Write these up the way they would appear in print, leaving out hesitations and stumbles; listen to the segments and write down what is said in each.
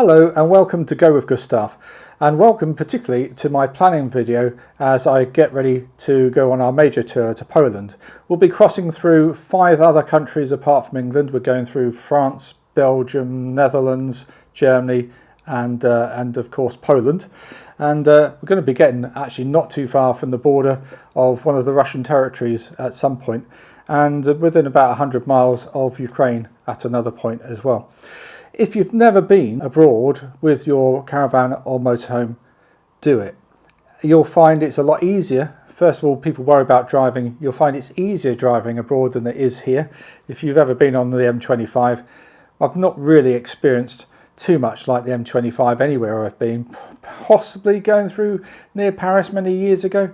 Hello and welcome to Go with Gustav, and welcome particularly to my planning video as I get ready to go on our major tour to Poland. We'll be crossing through 5 other countries apart from England. We're going through France, Belgium, Netherlands, Germany and of course Poland, and we're going to be getting actually not too far from the border of one of the Russian territories at some point, and within about 100 miles of Ukraine at another point as well. If you've never been abroad with your caravan or motorhome, do it. You'll find it's a lot easier. First of all, people worry about driving. You'll find it's easier driving abroad than it is here. If you've ever been on the M25, I've not really experienced too much like the M25 anywhere I've been, possibly going through near Paris many years ago.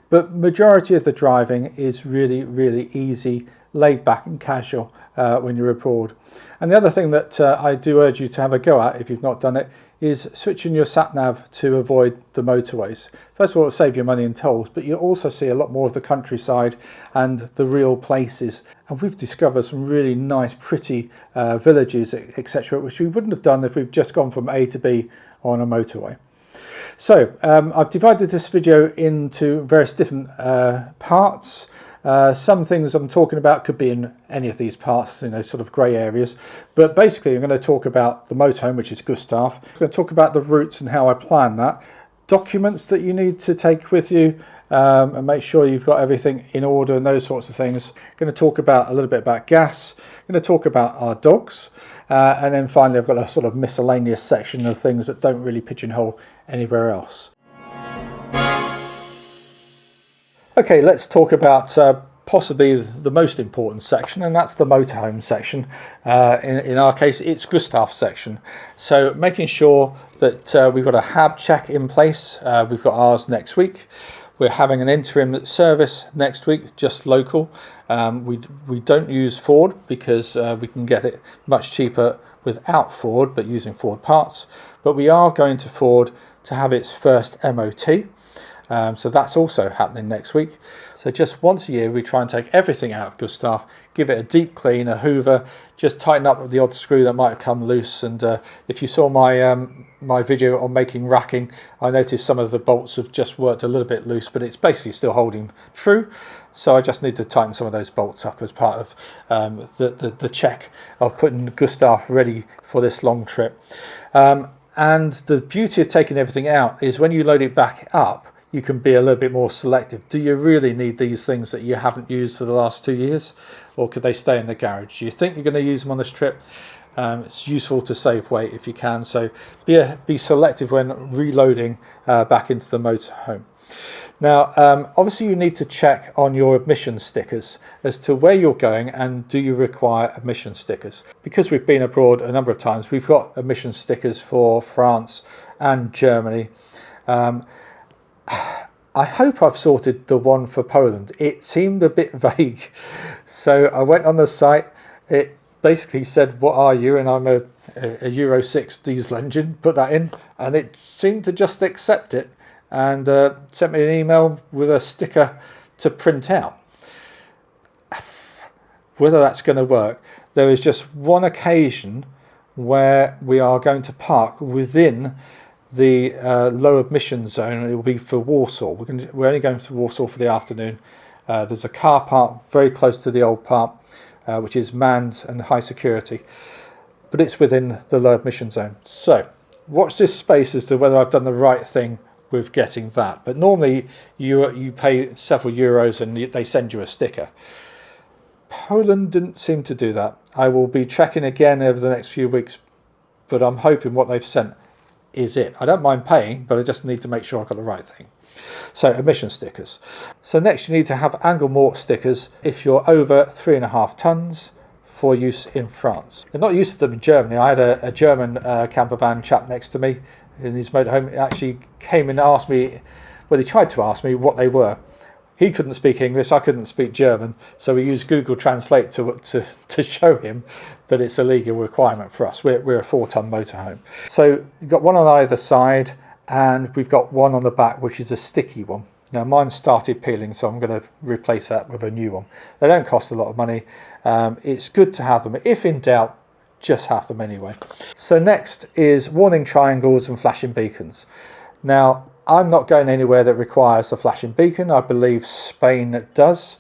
But majority of the driving is really easy, laid back and casual when you're abroad. And the other thing that I do urge you to have a go at if you've not done it is switching your sat-nav to avoid the motorways. First of all, it'll save your money in tolls, but you'll also see a lot more of the countryside and the real places. And we've discovered some really nice, pretty villages, etc., which we wouldn't have done if we've just gone from A to B on a motorway. So I've divided this video into various different parts. Some things I'm talking about could be in any of these parts, you know, sort of grey areas. But basically I'm going to talk about the motorhome, which is Gustav. I'm going to talk about the routes and how I plan that. Documents that you need to take with you and make sure you've got everything in order and those sorts of things. I'm going to talk about a little bit about gas. I'm going to talk about our dogs. And then finally I've got a sort of miscellaneous section of things that don't really pigeonhole anywhere else. Okay, let's talk about possibly the most important section, and that's the motorhome section. In our case, it's Gustav's section. So making sure that we've got a HAB check in place. We've got ours next week. We're having an interim service next week, just local. We don't use Ford because we can get it much cheaper without Ford, but using Ford parts. But we are going to Ford to have its first MOT. So that's also happening next week. So just once a year we try and take everything out of Gustav, give it a deep clean, a hoover, just tighten up the odd screw that might have come loose. And if you saw my my video on making racking, I noticed some of the bolts have just worked a little bit loose, but it's basically still holding true. So I just need to tighten some of those bolts up as part of the check of putting Gustav ready for this long trip. And the beauty of taking everything out is when you load it back up, you can be a little bit more selective. Do you really need these things that you haven't used for the last 2 years, or could they stay in the garage? Do you think you're going to use them on this trip? It's useful to save weight if you can, so be selective when reloading back into the motorhome. Now obviously you need to check on your emission stickers as to where you're going and do you require emission stickers. Because we've been abroad a number of times, we've got emission stickers for France and Germany. I hope I've sorted the one for Poland. It seemed a bit vague, so I went on the site. It basically said, what are you? And I'm a Euro 6 diesel engine. Put that in and it seemed to just accept it and sent me an email with a sticker to print out. Whether that's going to work, there is just one occasion where we are going to park within the low emission zone, and it will be for Warsaw. We're only going to Warsaw for the afternoon. There's a car park very close to the old park, which is manned and high security, but it's within the low emission zone. So watch this space as to whether I've done the right thing with getting that. But normally you pay several euros and they send you a sticker. Poland didn't seem to do that. I will be checking again over the next few weeks, but I'm hoping what they've sent is it. I don't mind paying, but I just need to make sure I've got the right thing. So emission stickers. So next you need to have angle mort stickers if you're over 3.5 tons for use in France. They're not used to them in Germany. I had a German camper van chap next to me in his motorhome. He actually came and asked me, well, he tried to ask me what they were. He couldn't speak English, I couldn't speak German, so we used Google Translate to show him that it's a legal requirement for us. We're a 4-ton motorhome. So you've got one on either side, and we've got one on the back, which is a sticky one. Now mine started peeling, so I'm going to replace that with a new one. They don't cost a lot of money. It's good to have them. If in doubt, just have them anyway. So next is warning triangles and flashing beacons. Now, I'm not going anywhere that requires the flashing beacon. I believe Spain does.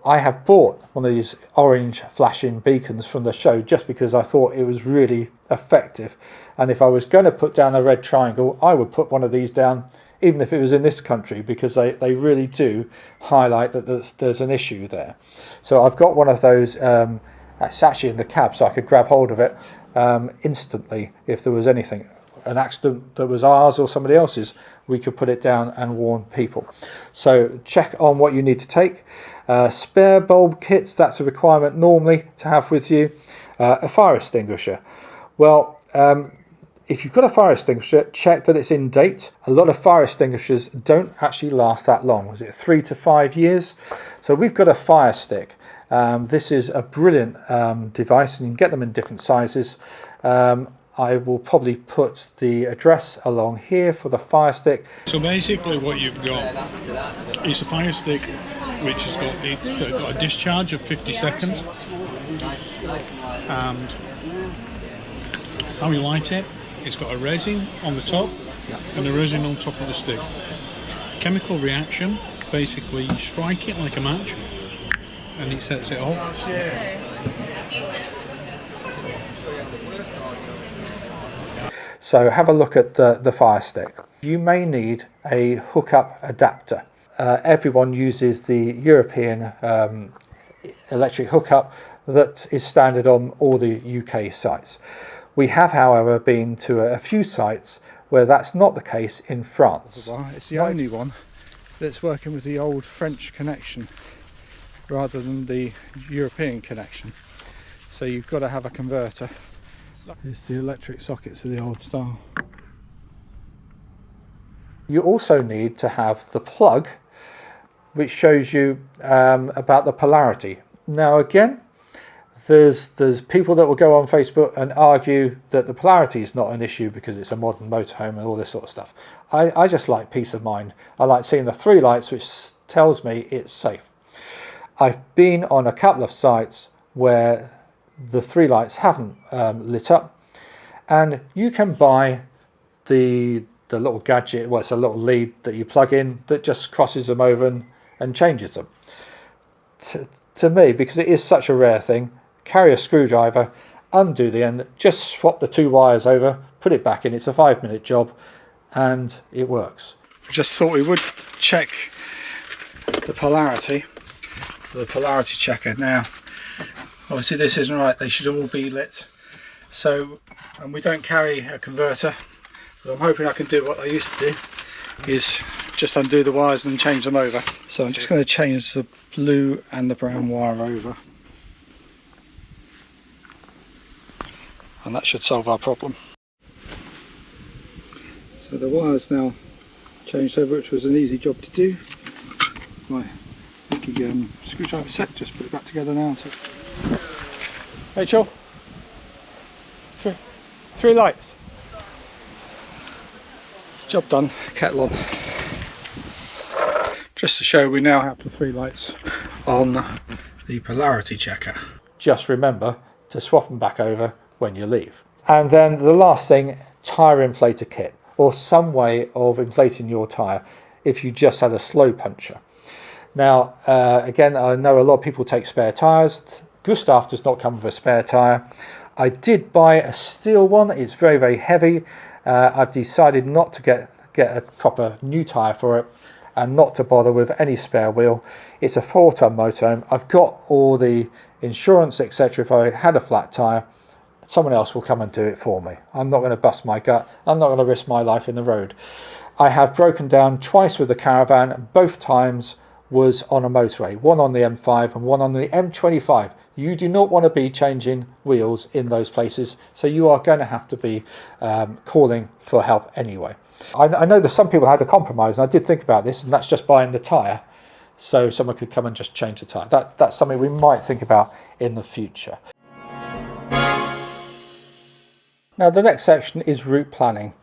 I have bought one of these orange flashing beacons from the show just because I thought it was really effective. And if I was going to put down a red triangle, I would put one of these down, even if it was in this country, because they really do highlight that there's an issue there. So I've got one of those. It's actually in the cab, so I could grab hold of it instantly if there was anything. An accident that was ours or somebody else's, we could put it down and warn people. So check on what you need to take. Spare bulb kits, that's a requirement normally to have with you. A fire extinguisher. Well, if you've got a fire extinguisher, check that it's in date. A lot of fire extinguishers don't actually last that long. Was it 3 to 5 years? So we've got a fire stick. This is a brilliant device, and you can get them in different sizes. I will probably put the address along here for the fire stick. So basically what you've got is a fire stick which has got got a discharge of 50 seconds, and how you light it, it's got a resin on the top and a resin on top of the stick. Chemical reaction, basically you strike it like a match and it sets it off. So have a look at the fire stick. You may need a hookup adapter. Everyone uses the European electric hookup that is standard on all the UK sites. We have, however, been to a few sites where that's not the case in France. It's the only one that's working with the old French connection rather than the European connection. So you've got to have a converter. It's the electric sockets of the old style. You also need to have the plug which shows you about the polarity. Now again, there's people that will go on Facebook and argue that the polarity is not an issue because it's a modern motorhome and all this sort of stuff. I just like peace of mind. I like seeing the 3 lights which tells me it's safe. I've been on a couple of sites where the 3 lights haven't lit up, and you can buy the little gadget. Well, it's a little lead that you plug in that just crosses them over and changes them. To me, because it is such a rare thing, carry a screwdriver, undo the end, just swap the 2 wires over, put it back in. It's a 5-minute job and it works. I just thought we would check the polarity checker. Now obviously this isn't right, they should all be lit. So, and we don't carry a converter, but I'm hoping I can do what I used to do, is just undo the wires and change them over. So I'm just going to change the blue and the brown wire over, and that should solve our problem. So the wire's now changed over, which was an easy job to do. My screwdriver set, just put it back together now. So. Rachel, three lights. Job done, kettle on. Just to show, we now have the 3 lights on the polarity checker. Just remember to swap them back over when you leave. And then the last thing, tyre inflator kit, or some way of inflating your tyre if you just had a slow puncture. Now again, I know a lot of people take spare tyres. Gustav does not come with a spare tyre. I did buy a steel one. It's very, very heavy. I've decided not to get a proper new tyre for it and not to bother with any spare wheel. It's a 4-ton motorhome. I've got all the insurance, etc. If I had a flat tyre, someone else will come and do it for me. I'm not going to bust my gut. I'm not going to risk my life in the road. I have broken down twice with the caravan. Both times was on a motorway, one on the M5 and one on the M25. You do not want to be changing wheels in those places, so you are going to have to be calling for help anyway. I know that some people had to compromise, and I did think about this, and that's just buying the tyre, so someone could come and just change the tyre. That's something we might think about in the future. Now the next section is route planning.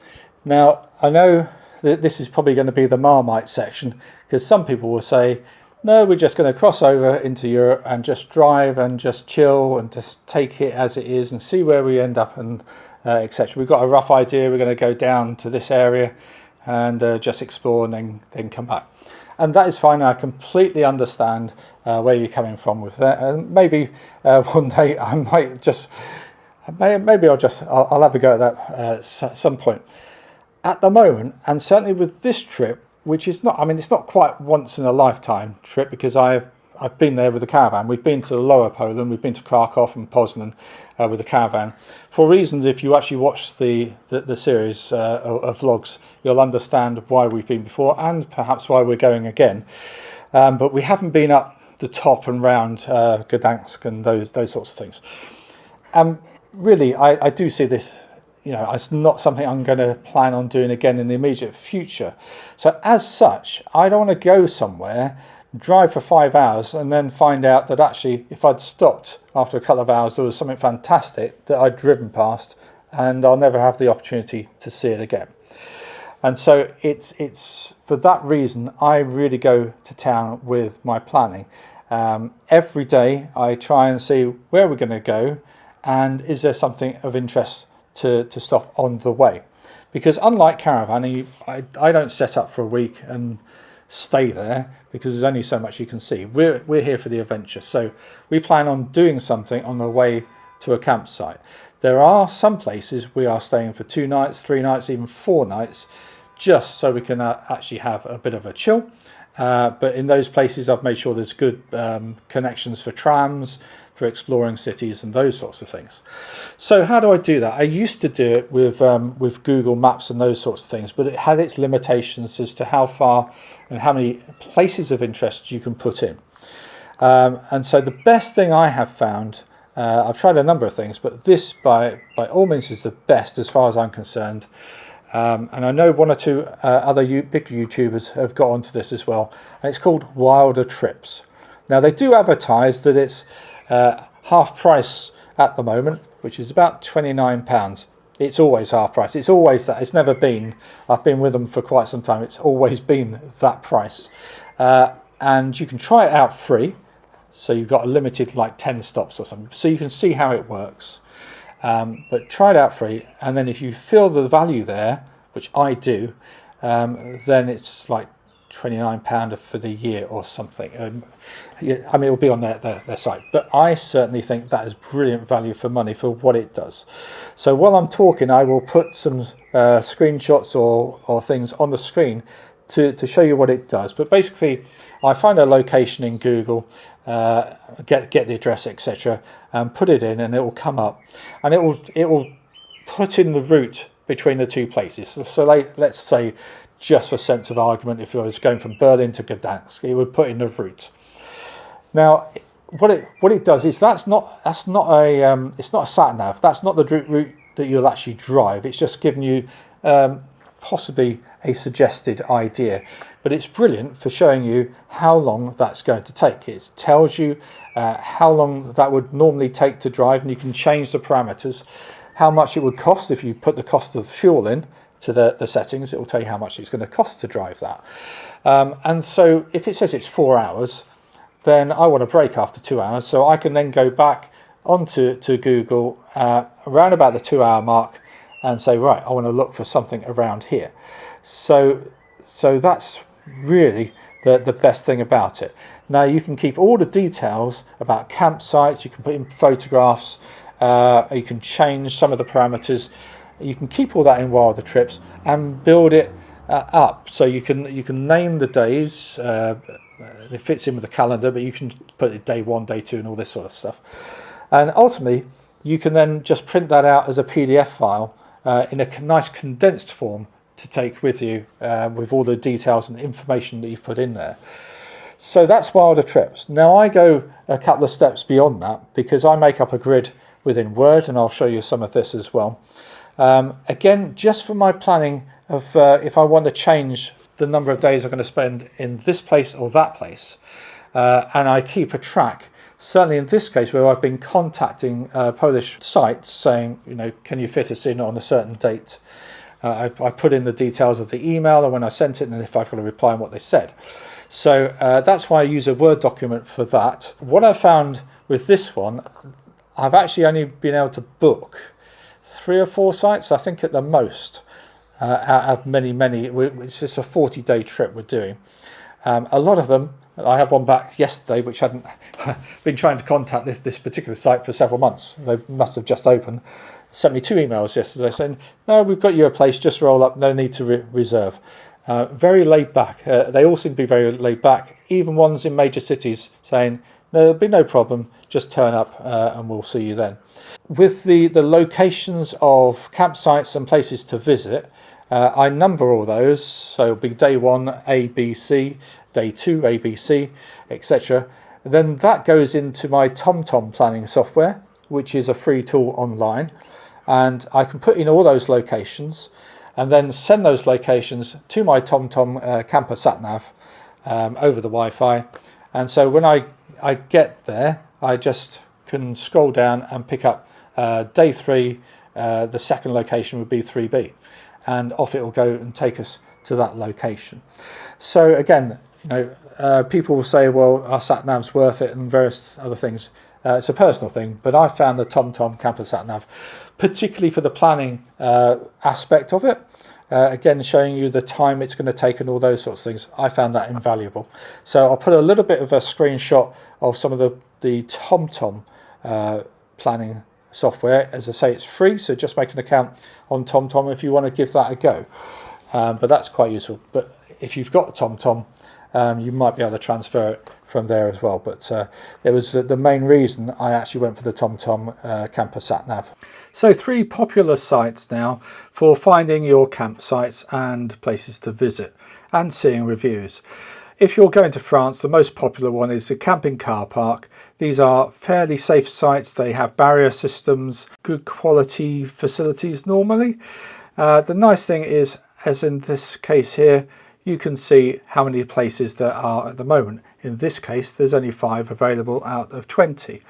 Now I know that this is probably going to be the Marmite section, because some people will say, no, we're just going to cross over into Europe and just drive and just chill and just take it as it is and see where we end up, and etc. We've got a rough idea. We're going to go down to this area and just explore and then come back. And that is fine. I completely understand where you're coming from with that. And maybe one day I might just, maybe I'll have a go at that at some point. At the moment, and certainly with this trip, which is not, I mean, it's not quite once in a lifetime trip, because I've been there with the caravan. We've been to the lower Poland, we've been to Krakow and Poznan with the caravan. For reasons, if you actually watch the series of vlogs, you'll understand why we've been before and perhaps why we're going again. But we haven't been up the top and round Gdansk and those sorts of things. Really, I do see this, you know, it's not something I'm going to plan on doing again in the immediate future. So as such, I don't want to go somewhere, drive for 5 hours and then find out that actually if I'd stopped after a couple of hours there was something fantastic that I'd driven past, and I'll never have the opportunity to see it again. And so it's for that reason I really go to town with my planning. Every day I try and see where we're going to go and is there something of interest to stop on the way, because unlike caravanning, I don't set up for a week and stay there, because there's only so much you can see. We're here for the adventure, so we plan on doing something on the way to a campsite. There are some places we are staying for 2 nights, 3 nights, even 4 nights, just so we can actually have a bit of a chill. But in those places I've made sure there's good connections for trams, for exploring cities and those sorts of things. So how do I do that? I used to do it with Google Maps and those sorts of things, but it had its limitations as to how far and how many places of interest you can put in. And so the best thing I have found, I've tried a number of things, but this by all means is the best as far as I'm concerned. And I know 1 or 2 other big YouTubers have got onto this as well, and it's called Wildertrips. Now they do advertise that it's half price at the moment, which is about £29. It's always half price. It's always that. It's never been. I've been with them for quite some time. It's always been that price. And you can try it out free. So you've got a limited like 10 stops or something. So you can see how it works. But try it out free. And then if you feel the value there, which I do, then it's like £29 for the year or something. I mean, it'll be on their site, but I certainly think that is brilliant value for money for what it does. So while I'm talking, I will put some screenshots or things on the screen to show you what it does. But basically, I find a location in Google, get the address, etc., and put it in, and it will come up, and it will put in the route between the 2 places. So let's say, just for sense of argument, if I was going from Berlin to Gdansk, it would put in the route. Now, what it does is that's not a sat nav. That's not the route that you'll actually drive. It's just giving you possibly a suggested idea, but it's brilliant for showing you how long that's going to take. It tells you how long that would normally take to drive, and you can change the parameters, how much it would cost if you put the cost of fuel in to the settings. It will tell you how much it's going to cost to drive that. And so if it says it's 4 hours, then I want a break after 2 hours, so I can then go back onto Google around about the 2 hour mark and say, right, I want to look for something around here. So that's really the best thing about it. Now you can keep all the details about campsites, you can put in photographs, you can change some of the parameters. You can keep all that in Wildertrips and build it up. So you can name the days. It fits in with the calendar, but you can put it day 1, day 2, and all this sort of stuff. And ultimately, you can then just print that out as a PDF file in a nice condensed form to take with you, with all the details and information that you've put in there. So that's Wildertrips. Now I go a couple of steps beyond that, because I make up a grid within Word, and I'll show you some of this as well. Again, just for my planning of if I want to change the number of days I'm going to spend in this place or that place, and I keep a track. Certainly in this case, where I've been contacting Polish sites saying, you know, can you fit us in on a certain date? I put in the details of the email and when I sent it, and if I've got a reply on what they said. So that's why I use a Word document for that. What I found with this one, I've actually only been able to book 3 or 4 sites, I think, at the most, out of many. It's just a 40-day trip we're doing. A lot of them, I had one back yesterday which hadn't been trying to contact this particular site for several months. They must have just opened. Sent me 2 emails yesterday saying, no, we've got you a place, just roll up, no need to reserve. Very laid back. They all seem to be very laid back, even ones in major cities saying, no, there'll be no problem, just turn up and we'll see you then. With the locations of campsites and places to visit, I number all those, so it'll be day 1 A, B, C, day 2 A, B, C, etc. Then that goes into my TomTom planning software, which is a free tool online, and I can put in all those locations and then send those locations to my TomTom camper sat-nav over the Wi-Fi. And so when I get there, I just can scroll down and pick up day 3, the second location would be 3B, and off it will go and take us to that location. So again, people will say, well, our sat-nav's worth it and various other things. It's a personal thing, but I found the TomTom camper sat-nav, particularly for the planning aspect of it, again showing you the time it's going to take and all those sorts of things, I found that invaluable. So I'll put a little bit of a screenshot of some of the TomTom planning software. As I say, it's free, so just make an account on TomTom if you want to give that a go. But that's quite useful. But if you've got TomTom, you might be able to transfer it from there as well. But it was the main reason I actually went for the TomTom camper sat-nav. So 3 popular sites now for finding your campsites and places to visit and seeing reviews. If you're going to France, the most popular one is the camping car park. These are fairly safe sites. They have barrier systems, good quality facilities normally. The nice thing is, as in this case here, you can see how many places there are at the moment. In this case, there's only 5 available out of 20.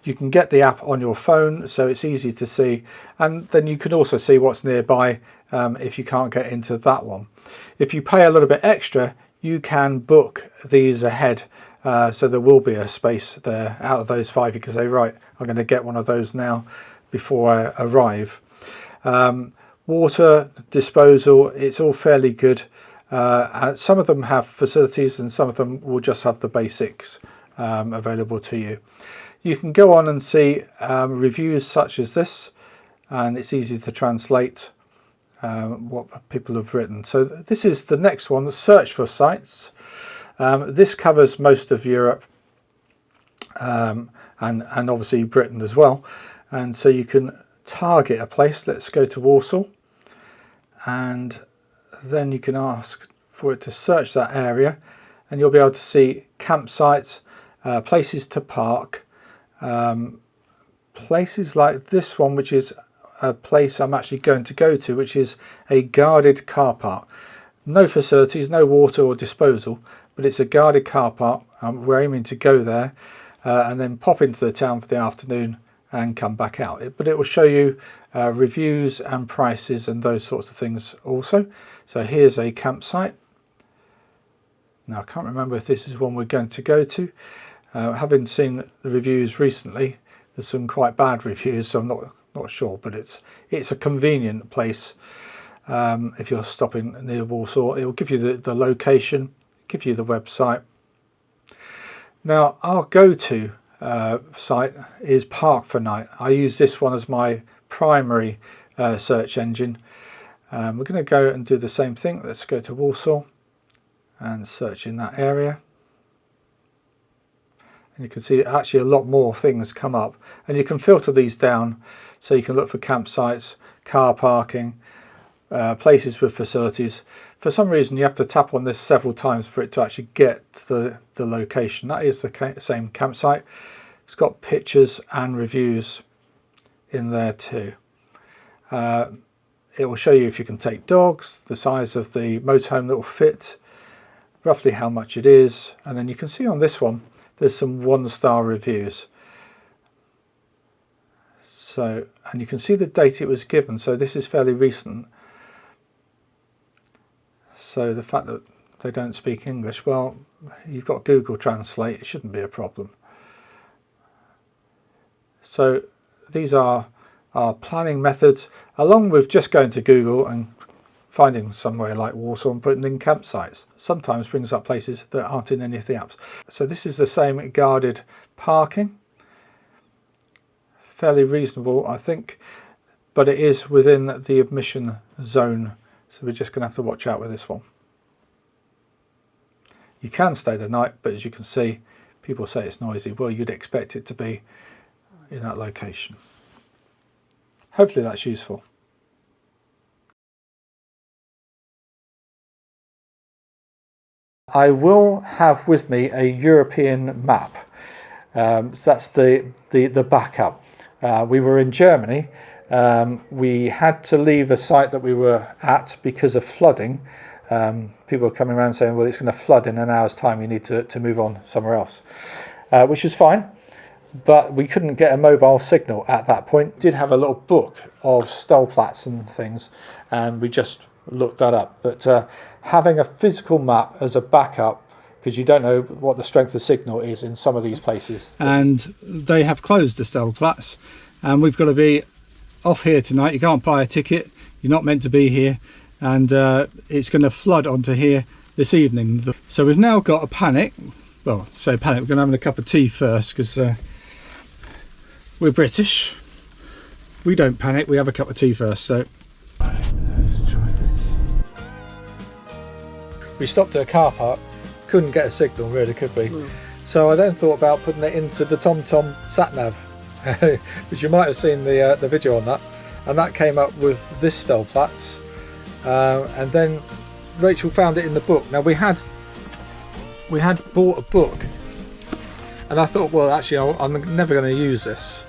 You can get the app on your phone, so it's easy to see, and then you can also see what's nearby if you can't get into that one. If you pay a little bit extra, you can book these ahead, so there will be a space there out of those 5. You can say, right, I'm going to get one of those now before I arrive. Water disposal, it's all fairly good. Some of them have facilities and some of them will just have the basics available to you. You can go on and see reviews such as this, and it's easy to translate what people have written. So this is the next one, search for sites. This covers most of Europe and obviously Britain as well. And so you can target a place. Let's go to Warsaw, and then you can ask for it to search that area, and you'll be able to see campsites, places to park, places like this one, which is a place I'm actually going to go to, which is a guarded car park. No facilities, no water or disposal, but it's a guarded car park. We're aiming to go there and then pop into the town for the afternoon and come back out. But it will show you reviews and prices and those sorts of things also. So here's a campsite. Now I can't remember if this is one we're going to go to. Having seen the reviews recently, there's some quite bad reviews, so I'm not sure, but it's a convenient place. If you're stopping near Warsaw, it will give you the location, give you the website. Now our go-to site is Park for Night. I use this one as my primary search engine. We're going to go and do the same thing. Let's go to Warsaw and search in that area. And you can see actually a lot more things come up, and you can filter these down so you can look for campsites, car parking, places with facilities. For some reason you have to tap on this several times for it to actually get the location. That is the same campsite. It's got pictures and reviews in there too. It will show you if you can take dogs, the size of the motorhome that will fit, roughly how much it is, and then you can see on this one there's some 1-star reviews. So, and you can see the date it was given, so this is fairly recent. So the fact that they don't speak English. Well, you've got Google Translate, it shouldn't be a problem. So these are our planning methods, along with just going to Google and finding somewhere like Warsaw and putting in campsites. Sometimes brings up places that aren't in any of the apps. So this is the same guarded parking. Fairly reasonable, I think, but it is within the admission zone. So we're just going to have to watch out with this one. You can stay the night, but as you can see, people say it's noisy. Well, you'd expect it to be in that location. Hopefully that's useful. I will have with me a European map. So that's the backup. We were in Germany. We had to leave a site that we were at because of flooding. People were coming around saying, well, it's going to flood in an hour's time, you need to move on somewhere else, which was fine. But we couldn't get a mobile signal at that point. Did have a little book of stellplats and things, and we just looked that up. But having a physical map as a backup, because you don't know what the strength of signal is in some of these places. And they have closed the stellplats, and we've got to be off here tonight. You can't buy a ticket, you're not meant to be here, and it's going to flood onto here this evening. So we've now got a panic. Well, say panic, we're going to have a cup of tea first, because we're British. We don't panic, we have a cup of tea first. So let's try this. We stopped at a car park, couldn't get a signal really, could we? So I then thought about putting it into the TomTom sat-nav, which you might have seen the video on that, and that came up with this stellplats, and then Rachel found it in the book. Now we had bought a book, and I thought, well, actually I'm never going to use this,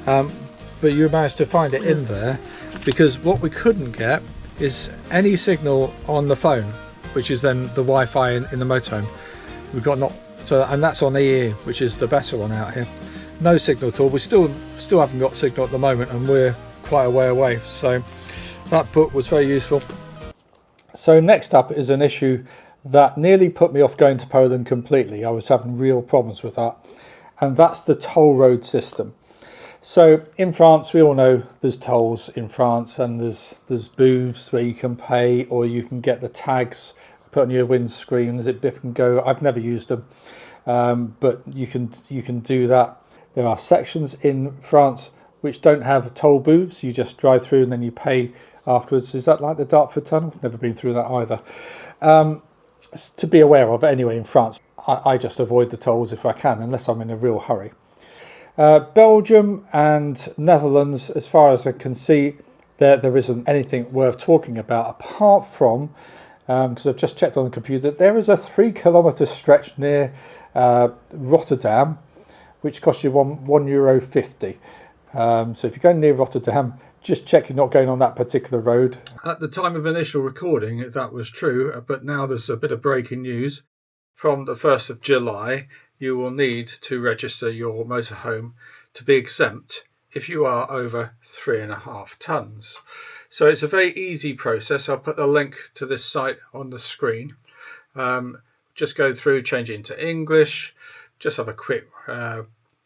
but you managed to find it in there, because what we couldn't get is any signal on the phone, which is then the Wi-Fi in the motorhome. We've got not so, and that's on EE, which is the better one out here. No signal at all. We still haven't got signal at the moment, and we're quite a way away. So that book was very useful. So next up is an issue that nearly put me off going to Poland completely. I was having real problems with that, and that's the toll road system. So in France, we all know there's tolls in France, and there's booths where you can pay, or you can get the tags put on your windscreen. Is it Bip and Go? I've never used them, but you can do that. There are sections in France which don't have toll booths. You just drive through and then you pay afterwards. Is that like the Dartford Tunnel? Never been through that either. To be aware of anyway in France. I just avoid the tolls if I can, unless I'm in a real hurry. Belgium and Netherlands, as far as I can see, there isn't anything worth talking about, apart from, because I've just checked on the computer, there is a 3-kilometre stretch near Rotterdam, which costs you €1.50. So if you're going near Rotterdam, just check you're not going on that particular road. At the time of initial recording, that was true, but now there's a bit of breaking news. From the 1st of July, you will need to register your motorhome to be exempt if you are over 3.5 tonnes. So it's a very easy process. I'll put a link to this site on the screen. Just go through, change it into English, just have a quick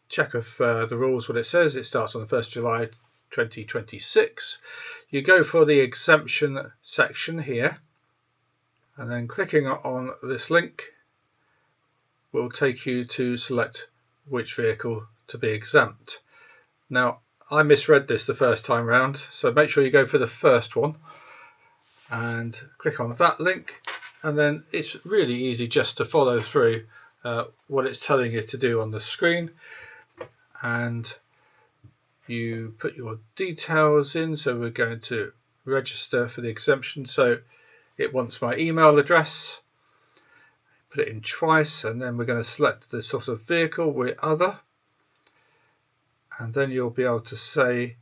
check of the rules, what it says. It starts on the 1st of July 2026. You go for the exemption section here, and then clicking on this link will take you to select which vehicle to be exempt. Now, I misread this the first time round, so make sure you go for the first one and click on that link, and then it's really easy just to follow through what it's telling you to do on the screen, and you put your details in. So we're going to register for the exemption, so it wants my email address. Put it in twice, and then we're going to select the sort of vehicle, we're other, and then you'll be able to say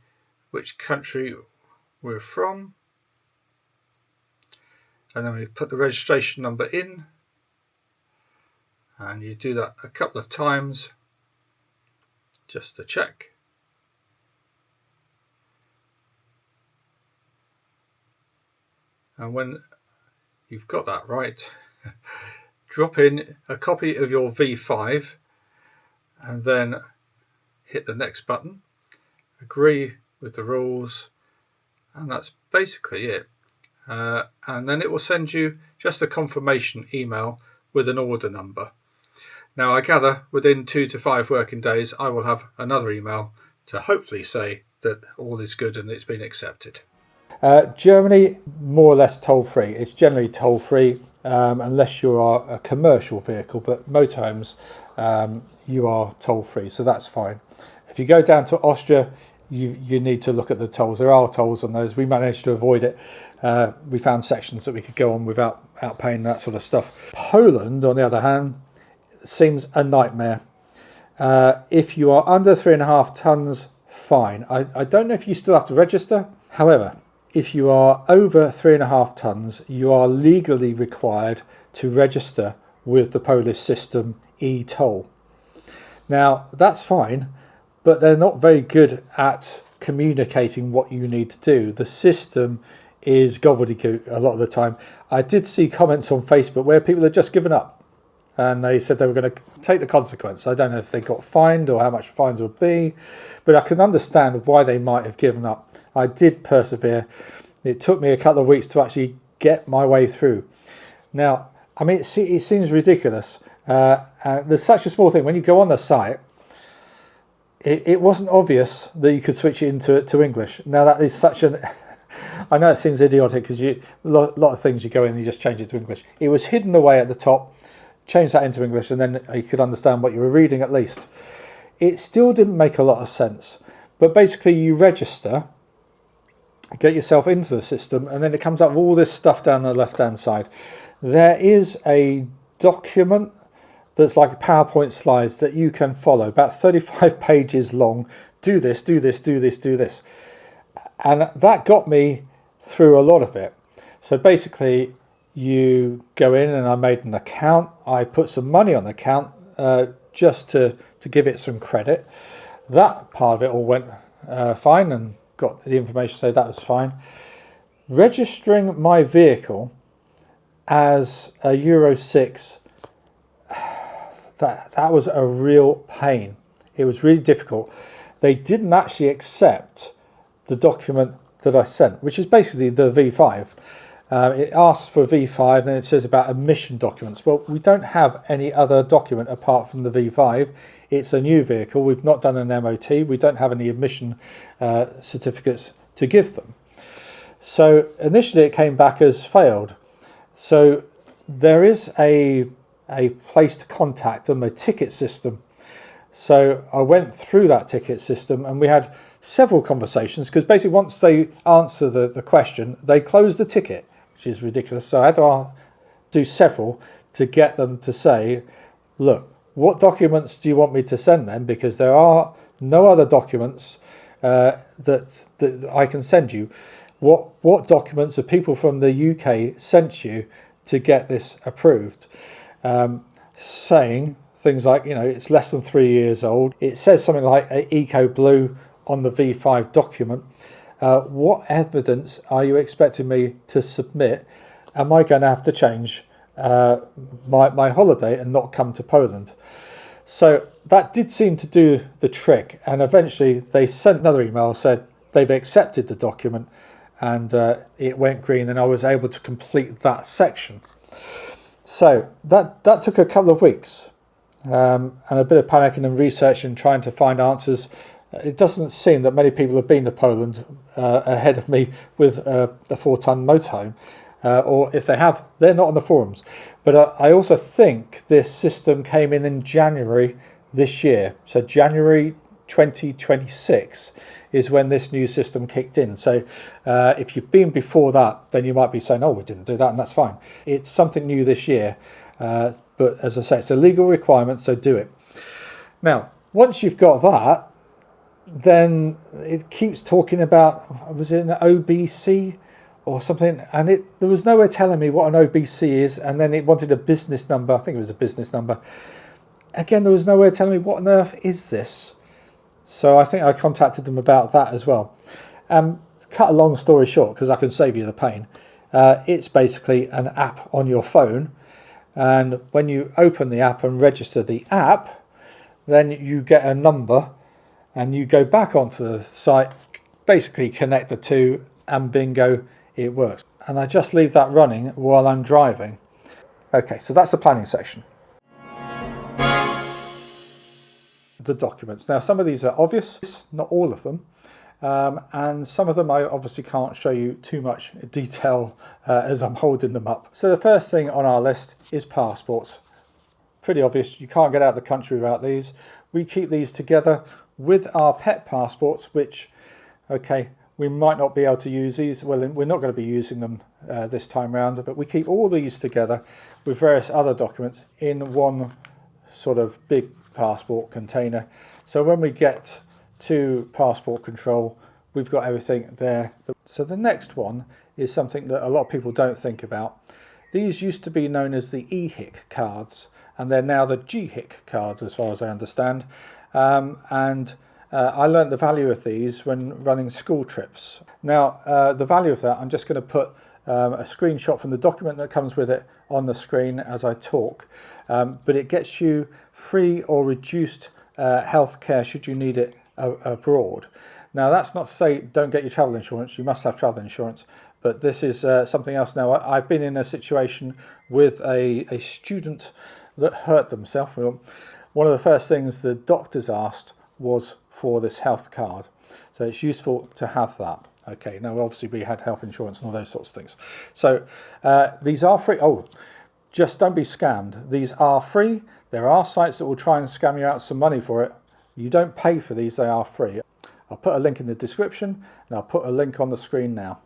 which country we're from, and then we put the registration number in, and you do that a couple of times just to check. And when you've got that right. Drop in a copy of your V5 and then hit the next button, agree with the rules, and that's basically it. And then it will send you just a confirmation email with an order number. Now I gather within 2 to 5 working days I will have another email to hopefully say that all is good and it's been accepted. Germany, more or less toll-free. It's generally toll-free unless you are a commercial vehicle, but motorhomes you are toll-free, so that's fine. If you go down to Austria, you need to look at the tolls. There are tolls on those. We managed to avoid it. We found sections that we could go on without paying that sort of stuff. Poland, on the other hand, seems a nightmare. If you are under 3.5 tons, fine. I don't know if you still have to register. However, if you are over 3.5 tons, you are legally required to register with the Polish system e-toll. Now, that's fine, but they're not very good at communicating what you need to do. The system is gobbledygook a lot of the time. I did see comments on Facebook where people had just given up and they said they were going to take the consequence. I don't know if they got fined or how much fines would be, but I can understand why they might have given up. I did persevere. It took me a couple of weeks to actually get my way through. Now, I mean, it seems ridiculous. There's such a small thing. When you go on the site, it wasn't obvious that you could switch it into English. Now, that is such an... I know it seems idiotic because a lot of things you go in and you just change it to English. It was hidden away at the top. Change that into English and then you could understand what you were reading at least. It still didn't make a lot of sense. But basically you register, get yourself into the system, and then it comes up with all this stuff down the left-hand side. There is a document that's like PowerPoint slides that you can follow, about 35 pages long. Do this, do this, do this, do this. And that got me through a lot of it. So basically, you go in and I made an account. I put some money on the account just to give it some credit. That part of it all went fine and got the information, so that was fine. Registering my vehicle as a Euro 6, that was a real pain. It was really difficult. They didn't actually accept the document that I sent, which is basically the V5. It asks for V5, and then it says about emission documents. Well, we don't have any other document apart from the V5. It's a new vehicle. We've not done an MOT. We don't have any emission certificates to give them. So initially it came back as failed. So there is a place to contact them, a ticket system. So I went through that ticket system and we had several conversations because basically once they answer the question, they close the ticket, which is ridiculous. So I had to do several to get them to say, look, what documents do you want me to send them? Because there are no other documents that I can send you. What documents have people from the UK sent you to get this approved? Saying things like, it's less than 3 years old. It says something like Eco Blue on the V5 document. What evidence are you expecting me to submit? Am I going to have to change my holiday and not come to Poland? So that did seem to do the trick, and eventually they sent another email, said they've accepted the document, and it went green, and I was able to complete that section. So that took a couple of weeks and a bit of panicking and researching, trying to find answers. It doesn't seem that many people have been to Poland ahead of me with a 4-ton motorhome, or if they have, they're not on the forums. But I also think this system came in January this year. So January 2026 is when this new system kicked in. So if you've been before that, then you might be saying, oh, we didn't do that, and that's fine. It's something new this year. But as I say, it's a legal requirement, so do it. Now, once you've got that, then it keeps talking about, was it an OBC or something? And there was nowhere telling me what an OBC is, and then it wanted a business number. I think it was a business number. Again, there was nowhere telling me what on earth is this. So I think I contacted them about that as well. Cut a long story short, because I can save you the pain. It's basically an app on your phone, and when you open the app and register the app, then you get a number and you go back onto the site, basically connect the two, and bingo, it works. And I just leave that running while I'm driving. Okay, so that's the planning section. The documents. Now, some of these are obvious, not all of them, and some of them I obviously can't show you too much detail as I'm holding them up. So the first thing on our list is passports. Pretty obvious, you can't get out of the country without these. We keep these together with our pet passports, which, okay, we might not be able to use these. Well, we're not going to be using them this time round, but we keep all these together with various other documents in one sort of big passport container. So when we get to passport control, we've got everything there. So the next one is something that a lot of people don't think about. These used to be known as the EHIC cards, and they're now the GHIC cards as far as I understand. I learned the value of these when running school trips. Now, the value of that, I'm just going to put a screenshot from the document that comes with it on the screen as I talk. But it gets you free or reduced health care should you need it abroad. Now, that's not to say don't get your travel insurance. You must have travel insurance. But this is something else now. I've been in a situation with a student that hurt themselves. One of the first things the doctors asked was for this health card. So it's useful to have that. Okay, now obviously we had health insurance and all those sorts of things. So these are free. Oh, just don't be scammed. These are free. There are sites that will try and scam you out some money for it. You don't pay for these, they are free. I'll put a link in the description and I'll put a link on the screen now.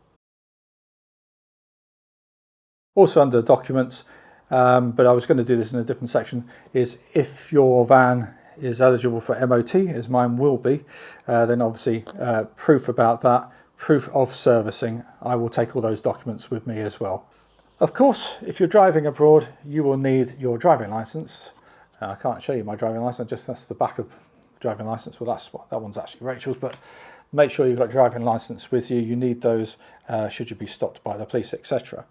Also under documents, but I was going to do this in a different section, is if your van is eligible for MOT, as mine will be, then obviously proof about that, proof of servicing. I will take all those documents with me as well. Of course, if you're driving abroad, you will need your driving license. I can't show you my driving license, just that's the back of driving license. Well, that one's actually Rachel's, but make sure you've got driving license with you. You need those should you be stopped by the police, etc.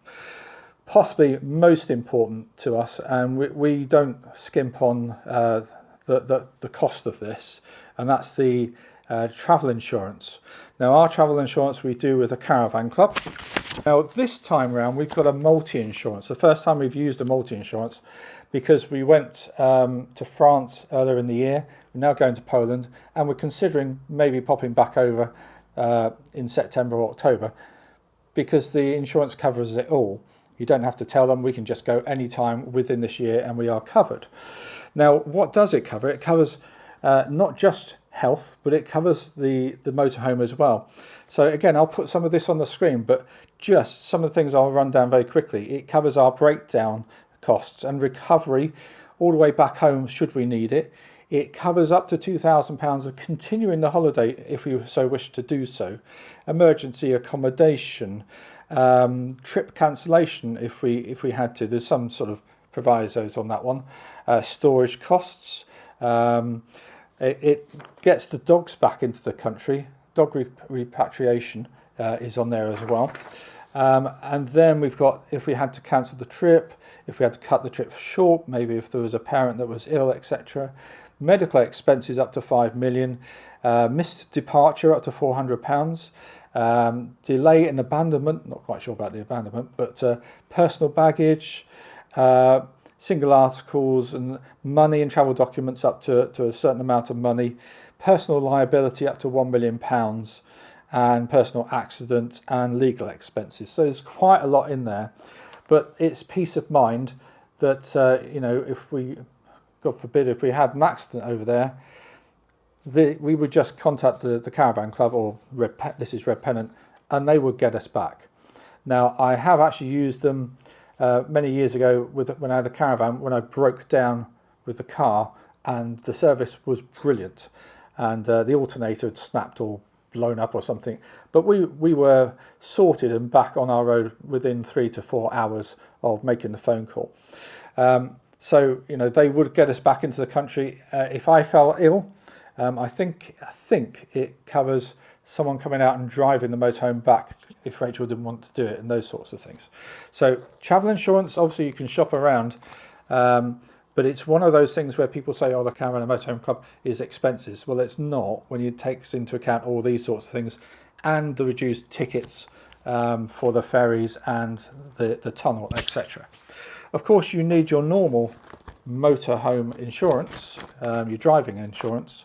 Possibly most important to us, and we don't skimp on the cost of this, and that's the travel insurance. Now, our travel insurance we do with a caravan club. Now, this time round we've got a multi-insurance. The first time we've used a multi-insurance because we went to France earlier in the year. We're now going to Poland, and we're considering maybe popping back over in September or October because the insurance covers it all. You don't have to tell them, we can just go anytime within this year and we are covered. Now, what does it cover? It covers not just health, but it covers the motorhome as well. So again, I'll put some of this on the screen, but just some of the things I'll run down very quickly. It covers our breakdown costs and recovery all the way back home should we need it. It covers up to £2,000 of continuing the holiday if we so wish to do so. Emergency accommodation, trip cancellation if we had to. There's some sort of provisos on that one. Storage costs. It gets the dogs back into the country. Dog repatriation is on there as well. And then we've got if we had to cancel the trip, if we had to cut the trip short, maybe if there was a parent that was ill, etc. Medical expenses up to 5 million. Missed departure up to £400. Delay and abandonment, not quite sure about the abandonment, but personal baggage, single articles and money and travel documents up to a certain amount of money, personal liability up to £1 million, and personal accident and legal expenses. So there's quite a lot in there, but it's peace of mind that if we, God forbid, if we had an accident over there, we would just contact the caravan club, or this is Red Pennant, and they would get us back. Now, I have actually used them many years ago when I had a caravan, when I broke down with the car, and the service was brilliant, and the alternator had snapped or blown up or something, but we were sorted and back on our road within 3 to 4 hours of making the phone call. So they would get us back into the country if I fell ill. I think it covers someone coming out and driving the motorhome back if Rachel didn't want to do it, and those sorts of things. So travel insurance, obviously you can shop around, but it's one of those things where people say, oh, the Caravan and Motorhome Club is expensive. Well, it's not when you take into account all these sorts of things and the reduced tickets for the ferries and the tunnel, etc. Of course, you need your normal motorhome insurance, your driving insurance,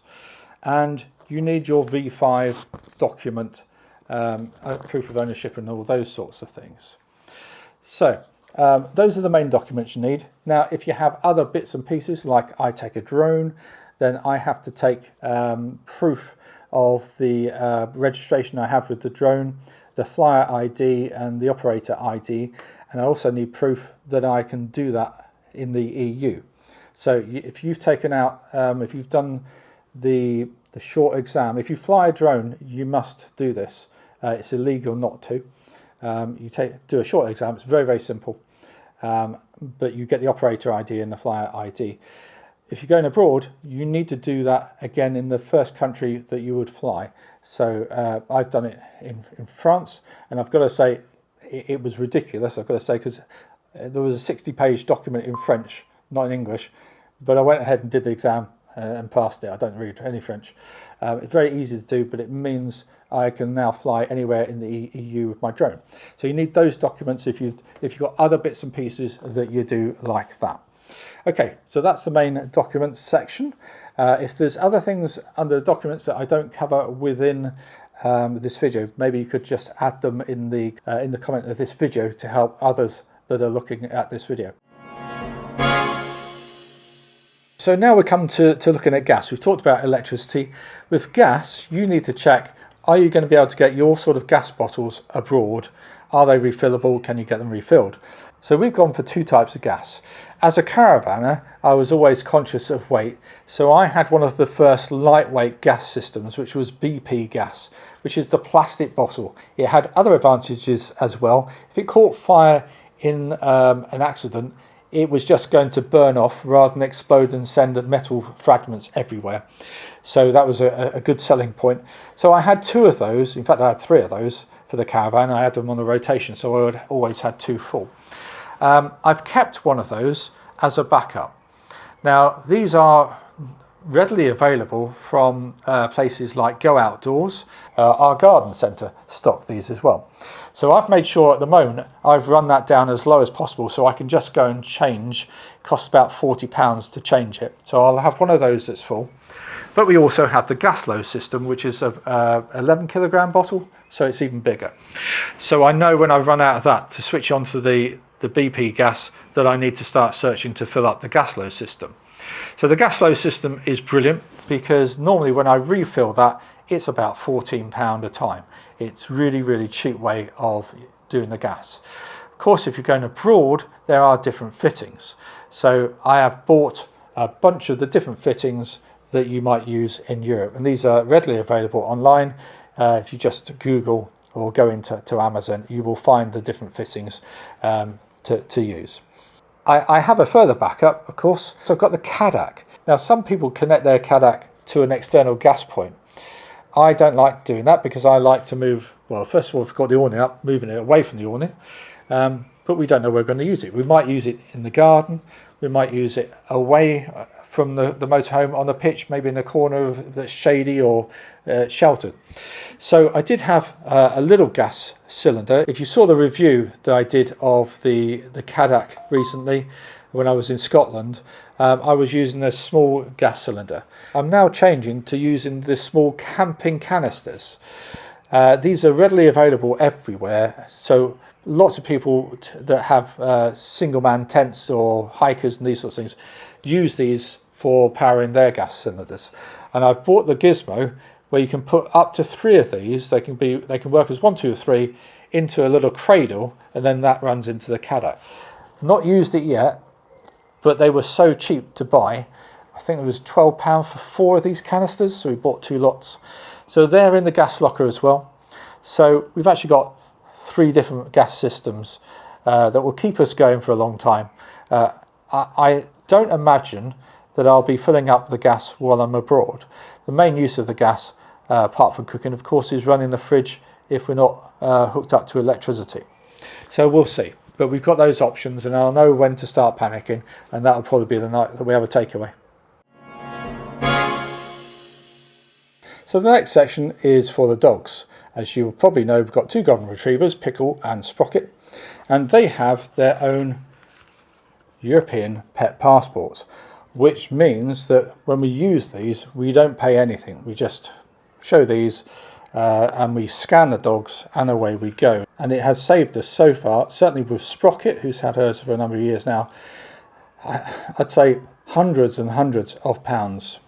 and you need your V5 document, proof of ownership and all those sorts of things. So those are the main documents you need. Now, if you have other bits and pieces, like I take a drone, then I have to take proof of the registration I have with the drone, the flyer ID and the operator ID, and I also need proof that I can do that in the EU. So if you've taken out, if you've done the short exam, if you fly a drone, you must do this. It's illegal not to. You do a short exam. It's very, very simple, but you get the operator ID and the flyer ID. If you're going abroad, you need to do that again in the first country that you would fly. So I've done it in France, and I've got to say it was ridiculous, I've got to say, because there was a 60-page document in French, not in English, but I went ahead and did the exam and passed it. I don't read any French. It's very easy to do, but it means I can now fly anywhere in the EU with my drone. So you need those documents if you've got other bits and pieces that you do like that. Okay, so that's the main documents section. If there's other things under documents that I don't cover within this video, maybe you could just add them in the comment of this video to help others that are looking at this video. So now we come to looking at gas. We've talked about electricity. With gas, you need to check, are you going to be able to get your sort of gas bottles abroad? Are they refillable? Can you get them refilled? So we've gone for two types of gas. As a caravaner, I was always conscious of weight, so I had one of the first lightweight gas systems, which was BP gas, which is the plastic bottle. It had other advantages as well. If it caught fire in an accident, it was just going to burn off rather than explode and send metal fragments everywhere. So that was a good selling point. So I had two of those. In fact, I had three of those for the caravan. I had them on a rotation, so I would always had two full. I've kept one of those as a backup. Now, these are readily available from places like Go Outdoors. Our garden centre stock these as well. So I've made sure at the moment I've run that down as low as possible, so I can just go and change. It costs about £40 to change it. So I'll have one of those that's full. But we also have the gas low system, which is a 11 kilogram bottle, so it's even bigger. So I know when I run out of that to switch on to the BP gas that I need to start searching to fill up the gas low system. So the gas low system is brilliant because normally when I refill that, it's about £14 a time. It's really, really cheap way of doing the gas. Of course, if you're going abroad, there are different fittings. So I have bought a bunch of the different fittings that you might use in Europe, and these are readily available online. If you just Google or go into Amazon, you will find the different fittings to use. I have a further backup, of course. So I've got the CADAC. Now, some people connect their CADAC to an external gas point. I don't like doing that because I like to move, well, first of all, we've got the awning up, moving it away from the awning, but we don't know where we're going to use it. We might use it in the garden, we might use it away from the motorhome on the pitch, maybe in a corner that's shady or sheltered. So I did have a little gas cylinder. If you saw the review that I did of the CADAC recently when I was in Scotland, I was using a small gas cylinder. I'm now changing to using the small camping canisters. These are readily available everywhere, so lots of people that have single man tents or hikers and these sorts of things use these for powering their gas cylinders. And I've bought the gizmo where you can put up to 3 of these. They can work as 1, 2 or 3 into a little cradle, and then that runs into the CADAC. Not used it yet, but they were so cheap to buy. I think it was £12 for 4 of these canisters, so we bought 2 lots. So they're in the gas locker as well. So we've actually got 3 different gas systems that will keep us going for a long time. I don't imagine that I'll be filling up the gas while I'm abroad. The main use of the gas apart from cooking, of course, is running the fridge if we're not hooked up to electricity. So we'll see. But we've got those options, and I'll know when to start panicking, and that'll probably be the night that we have a takeaway. So the next section is for the dogs. As you will probably know, we've got 2 golden retrievers, Pickle and Sprocket, and they have their own European pet passports, which means that when we use these, we don't pay anything. We just show these and we scan the dogs, and away we go. And it has saved us so far, certainly with Sprocket, who's had hers for a number of years now, I'd say hundreds and hundreds of pounds,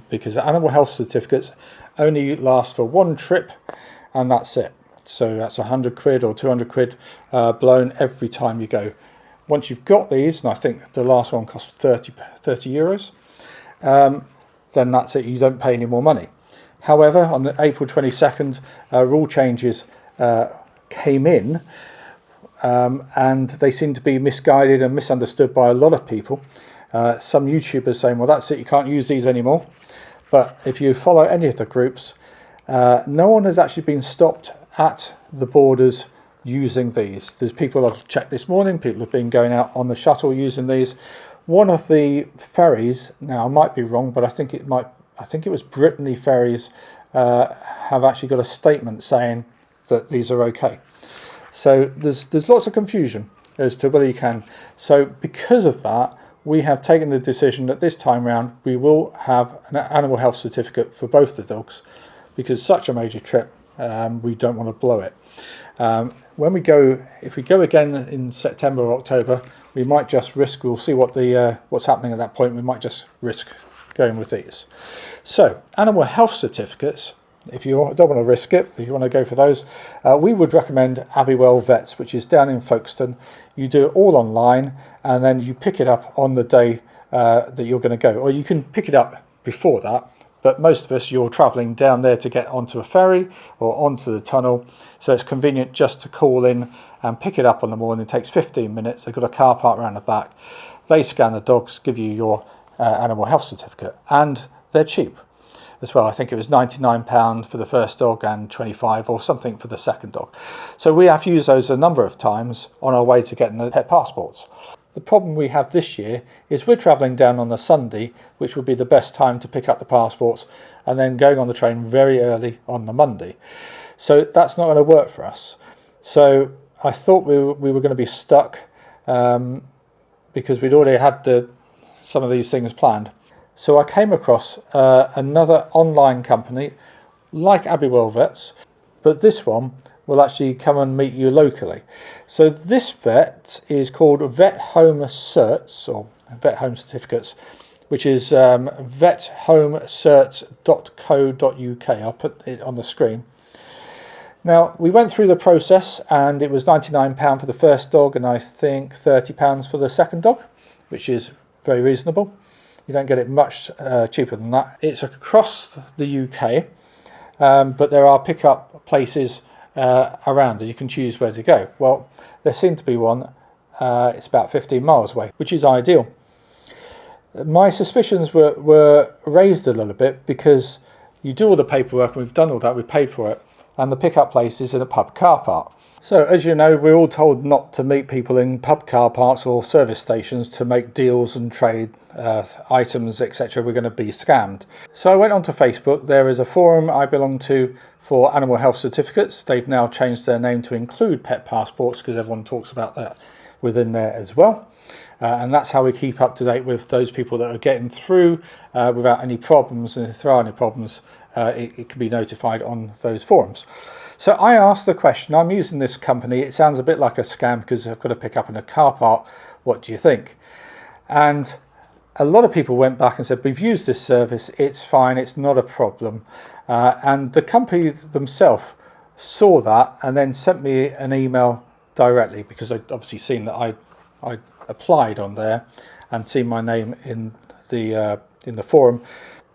because animal health certificates only last for 1 trip, and that's it. So that's 100 quid or 200 quid blown every time you go. Once you've got these, and I think the last one cost 30 euros, then that's it. You don't pay any more money. However, on the April 22nd, rule changes came in, and they seem to be misguided and misunderstood by a lot of people. Some YouTubers saying, well, that's it, you can't use these anymore. But if you follow any of the groups, no one has actually been stopped at the borders using these. There's people I've checked this morning, people have been going out on the shuttle using these. One of the ferries, now I might be wrong, but I think it was Brittany Ferries, have actually got a statement saying that these are okay. So there's lots of confusion as to whether you can. So because of that, we have taken the decision that this time round we will have an animal health certificate for both the dogs, because such a major trip, we don't want to blow it. When we go, if we go again in September or October, we might just risk, we'll see what's happening at that point, we might just risk going with these. So animal health certificates, if you don't want to risk it, if you want to go for those, we would recommend Abbywell Vets, which is down in Folkestone. You do it all online, and then you pick it up on the day that you're going to go, or you can pick it up before that. But most of us, you're travelling down there to get onto a ferry or onto the tunnel, so it's convenient just to call in and pick it up on the morning. It takes 15 minutes. They've got a car park around the back. They scan the dogs, give you your animal health certificate, and they're cheap as well. I think it was £99 for the first dog and 25 or something for the second dog. So we have used those a number of times on our way to getting the pet passports. The problem we have this year is we're travelling down on a Sunday, which would be the best time to pick up the passports, and then going on the train very early on the Monday. So that's not going to work for us. So I thought we were going to be stuck because we'd already had some of these things planned. So I came across another online company like Abbywell Vets, but this one will actually come and meet you locally. So this vet is called Vet Home Certs, or Vet Home Certificates, which is vethomecerts.co.uk. I'll put it on the screen. Now, we went through the process, and it was £99 for the first dog, and I think £30 for the second dog, which is very reasonable. You don't get it much cheaper than that. It's across the UK, but there are pickup places around, and you can choose where to go. Well, there seemed to be one, it's about 15 miles away, which is ideal. My suspicions were raised a little bit because you do all the paperwork, and we've done all that, we've paid for it, and the pickup place is in a pub car park. So as you know, we're all told not to meet people in pub car parks or service stations to make deals and trade items, etc. We're going to be scammed. So I went onto Facebook. There is a forum I belong to for animal health certificates. They've now changed their name to include pet passports because everyone talks about that within there as well. And that's how we keep up to date with those people that are getting through without any problems. And if there are any problems, it can be notified on those forums. So I asked the question, I'm using this company, it sounds a bit like a scam because I've got to pick up in a car park, what do you think? And a lot of people went back and said, we've used this service, it's fine, it's not a problem. And the company themselves saw that and then sent me an email directly, because they'd obviously seen that I applied on there and seen my name in the forum.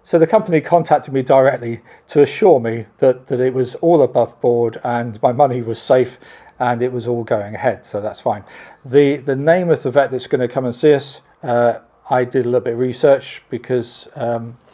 So the company contacted me directly to assure me that it was all above board and my money was safe and it was all going ahead, so that's fine. The name of the vet that's going to come and see us, I did a little bit of research because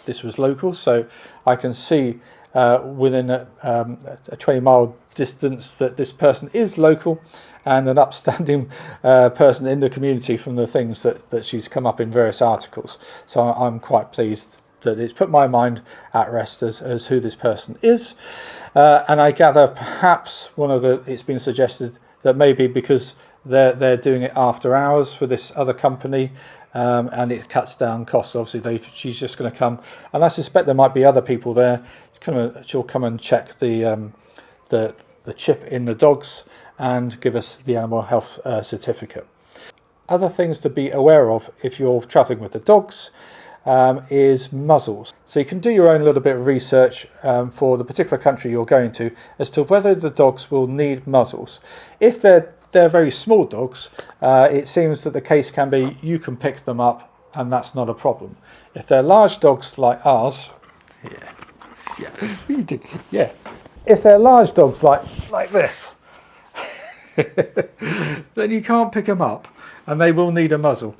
this was local, so I can see within a 20-mile distance that this person is local and an upstanding person in the community from the things that she's come up in various articles. So I'm quite pleased that it's put my mind at rest as who this person is. And I gather perhaps it's been suggested that maybe because they're doing it after hours for this other company, and it cuts down costs. Obviously, she's just going to come, and I suspect there might be other people there. She'll come and check the chip in the dogs and give us the animal health certificate. Other things to be aware of if you're travelling with the dogs is muzzles. So you can do your own little bit of research for the particular country you're going to as to whether the dogs will need muzzles. If they're very small dogs, it seems that the case can be you can pick them up and that's not a problem. If they're large dogs like ours, if they're large dogs like this, then you can't pick them up and they will need a muzzle.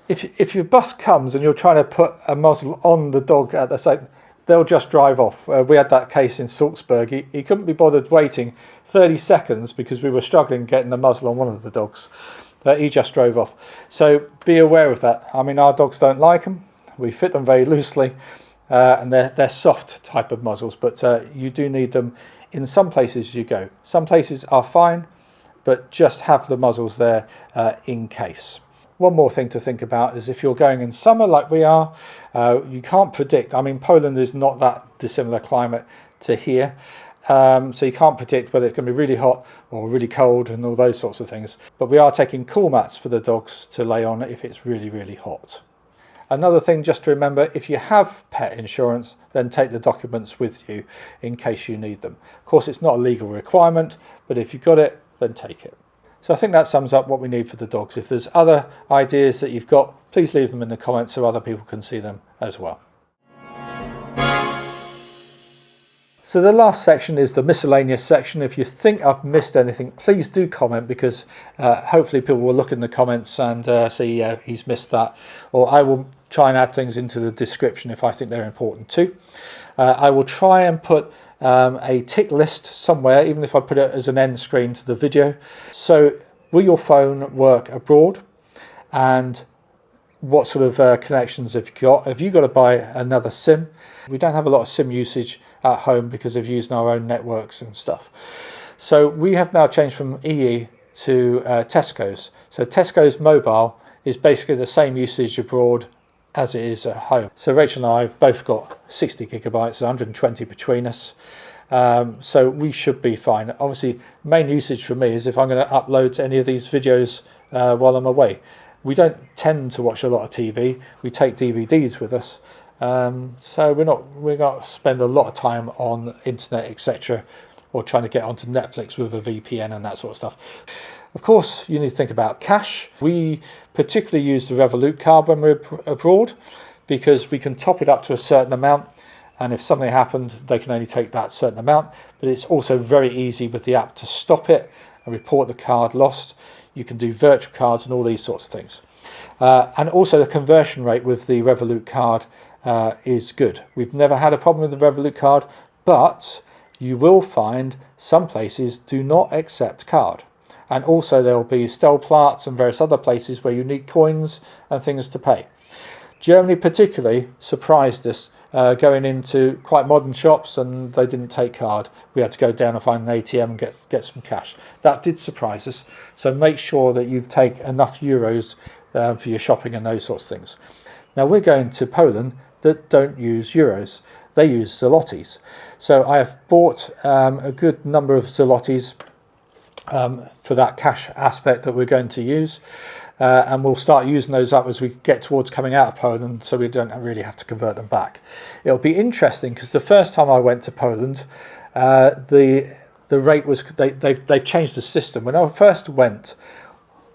If your bus comes and you're trying to put a muzzle on the dog at the same, they'll just drive off. We had that case in Salzburg. He couldn't be bothered waiting 30 seconds because we were struggling getting the muzzle on one of the dogs. He just drove off. So be aware of that. I mean, our dogs don't like them. We fit them very loosely, and they're soft type of muzzles, but you do need them in some places you go. Some places are fine, but just have the muzzles there in case. One more thing to think about is if you're going in summer like we are, you can't predict. I mean, Poland is not that dissimilar climate to here, so you can't predict whether it's going to be really hot or really cold and all those sorts of things. But we are taking cool mats for the dogs to lay on if it's really, really hot. Another thing just to remember, if you have pet insurance, then take the documents with you in case you need them. Of course, it's not a legal requirement, but if you've got it, then take it. So I think that sums up what we need for the dogs. If there's other ideas that you've got, please leave them in the comments so other people can see them as well. So the last section is the miscellaneous section. If you think I've missed anything, please do comment, because hopefully people will look in the comments and see he's missed that. Or I will try and add things into the description if I think they're important too. I will try and put a tick list somewhere, even if I put it as an end screen to the video. So will your phone work abroad, and what sort of connections have you got? Have you got to buy another SIM? We don't have a lot of SIM usage at home because of using our own networks and stuff. So we have now changed from EE to Tesco's. So Tesco's mobile is basically the same usage abroad as it is at home. So Rachel and I have both got 60 gigabytes, 120 between us. So we should be fine. Obviously, main usage for me is if I'm going to upload any of these videos while I'm away. We don't tend to watch a lot of TV. We take DVDs with us. So we're not spend a lot of time on internet, etc., or trying to get onto Netflix with a VPN and that sort of stuff. Of course, you need to think about cash. We particularly use the Revolut card when we're abroad because we can top it up to a certain amount, and if something happened, they can only take that certain amount. But it's also very easy with the app to stop it and report the card lost. You can do virtual cards and all these sorts of things. And also the conversion rate with the Revolut card is good. We've never had a problem with the Revolut card, but you will find some places do not accept card. And also there will be Stellplatz and various other places where you need coins and things to pay. Germany particularly surprised us going into quite modern shops and they didn't take card. We had to go down and find an ATM and get some cash. That did surprise us. So make sure that you take enough euros for your shopping and those sorts of things. Now we're going to Poland that don't use euros. They use zlotys. So I have bought a good number of zlotys for that cash aspect that we're going to use. And we'll start using those up as we get towards coming out of Poland, so we don't really have to convert them back. It'll be interesting because the first time I went to Poland, the rate was they've changed the system. When I first went,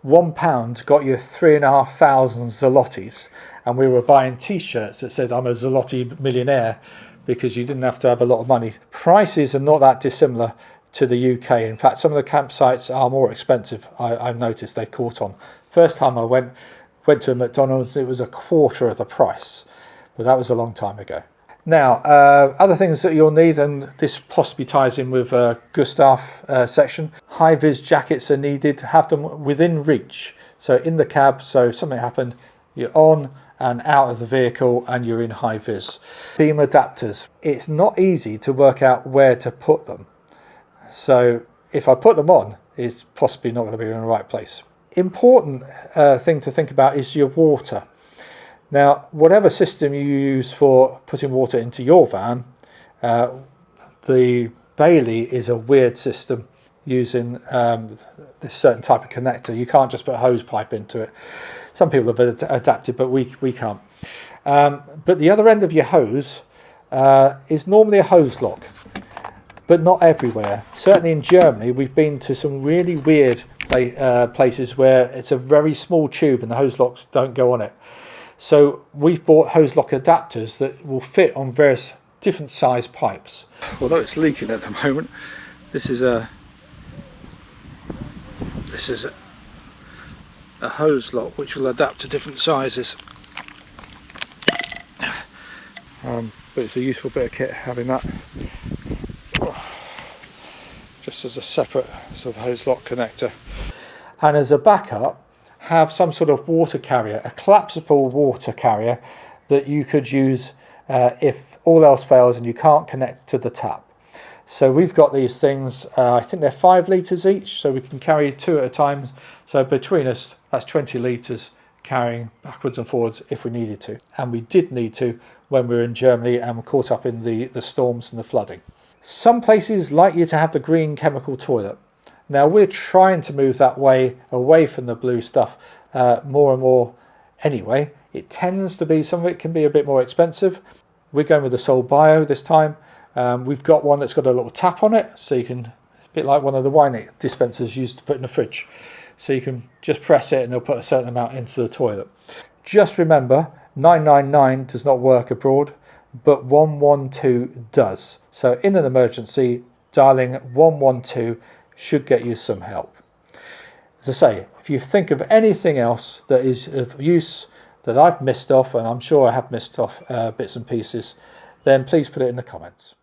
£1 got you 3,500 zlotys, and we were buying T-shirts that said "I'm a zloty millionaire" because you didn't have to have a lot of money. Prices are not that dissimilar to the UK. In fact, some of the campsites are more expensive. I've noticed they've caught on. First time I went to a McDonald's, it was a quarter of the price, but that was a long time ago. Now, other things that you'll need, and this possibly ties in with Gustav section, high-vis jackets are needed. Have them within reach. So in the cab, so if something happened, you're on and out of the vehicle and you're in high-vis. Beam adapters. It's not easy to work out where to put them. So if I put them on, it's possibly not going to be in the right place. Important thing to think about is your water. Now, whatever system you use for putting water into your van, the Bailey is a weird system using this certain type of connector. You can't just put a hose pipe into it. Some people have adapted, but we can't. But the other end of your hose is normally a hose lock, but not everywhere. Certainly in Germany, we've been to some really weird places where it's a very small tube and the hose locks don't go on it. So we've bought hose lock adapters that will fit on various different size pipes. Although it's leaking at the moment, this is a hose lock which will adapt to different sizes. But it's a useful bit of kit having that. Just as a separate sort of hose lock connector. And as a backup, have some sort of water carrier, a collapsible water carrier that you could use if all else fails and you can't connect to the tap. So we've got these things, I think they're 5 litres each, so we can carry 2 at a time. So between us, that's 20 litres carrying backwards and forwards if we needed to. And we did need to when we were in Germany and were caught up in the storms and the flooding. Some places like you to have the green chemical toilet. Now we're trying to move that way away from the blue stuff more and more anyway. It tends to be, some of it can be a bit more expensive. We're going with the Sol Bio this time. We've got one that's got a little tap on it, so you can, it's a bit like one of the wine dispensers used to put in the fridge. So you can just press it and it'll put a certain amount into the toilet. Just remember, 999 does not work abroad, but 112 does. So in an emergency, dialing 112 should get you some help. As I say, if you think of anything else that is of use that I've missed off, and I'm sure I have missed off bits and pieces, then please put it in the comments.